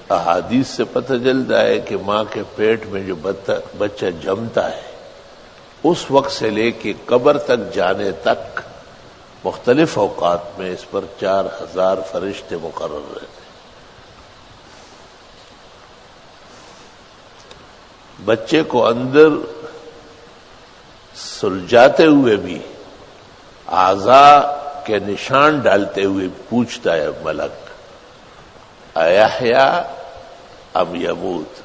احادیث سے پتہ چلتا ہے کہ ماں کے پیٹ میں جو بچہ جمتا ہے اس وقت سے لے کے قبر تک جانے تک مختلف اوقات میں اس پر 4000 فرشتے مقرر رہتے ہیں۔ بچے کو اندر سلجھاتے ہوئے بھی اعضاء کے نشان ڈالتے ہوئے پوچھتا ہے ملک احیا ام یموت،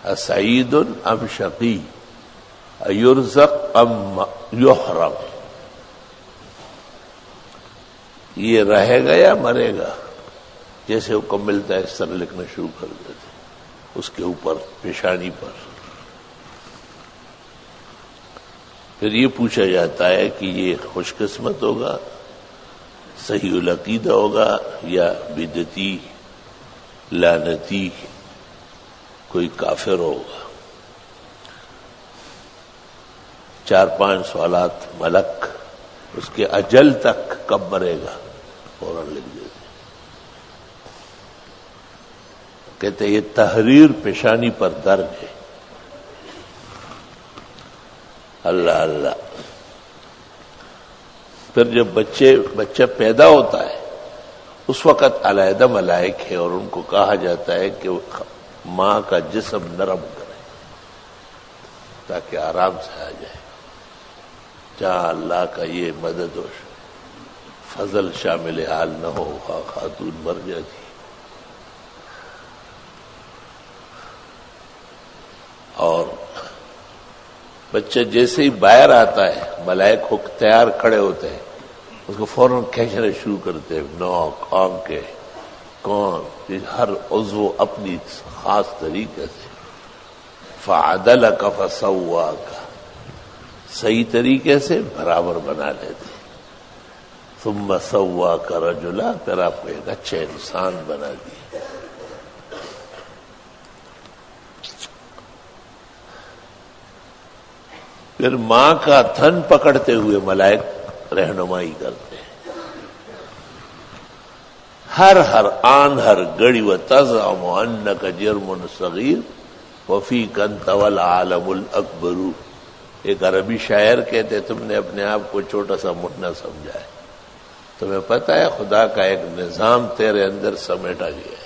اسعید ام شقی، ایرزق ام یحرم، یہ رہے گا یا مرے گا؟ جیسے حکم ملتا ہے اس طرح لکھنا شروع کر دیتے اس کے اوپر پیشانی پر۔ پھر یہ پوچھا جاتا ہے کہ یہ خوش قسمت ہوگا، صحیح العقیدہ ہوگا، یا بدعتی لعنتی کوئی کافر ہوگا۔ 4-5 سوالات ملک اس کے اجل تک کب مرے گا فوراً لکھ دیتے۔ کہتے یہ تحریر پیشانی پر درج ہے۔ اللہ اللہ۔ پھر جب بچہ پیدا ہوتا ہے اس وقت علیحدہ ملائک ہے اور ان کو کہا جاتا ہے کہ ماں کا جسم نرم کرے تاکہ آرام سے آ جائے۔ جہاں اللہ کا یہ مدد و فضل شامل حال نہ ہو خاتون مر جاتی۔ اور بچہ جیسے ہی باہر آتا ہے ملائک تیار کھڑے ہوتے ہیں، اس کو فوراً کھینچنا شروع کرتے ہیں، نوک، آنکھیں، کون، ہر عضو اپنی خاص طریقے سے۔ فعدلک فسواک، صحیح طریقے سے برابر بنا لیتے۔ ثم سواک رجلا، پھر آپ کو ایک اچھے انسان بنا دیا۔ پھر ماں کا تھن پکڑتے ہوئے ملائک رہنمائی کرتے ہیں۔ ہر آن ہر گڑی و تزعم انک جرم صغیر وفیک انت والعالم الاکبر۔ ایک عربی شاعر کہتے تم نے اپنے آپ کو چھوٹا سا مٹنا سمجھا ہے، تمہیں پتہ ہے خدا کا ایک نظام تیرے اندر سمیٹا گیا ہے۔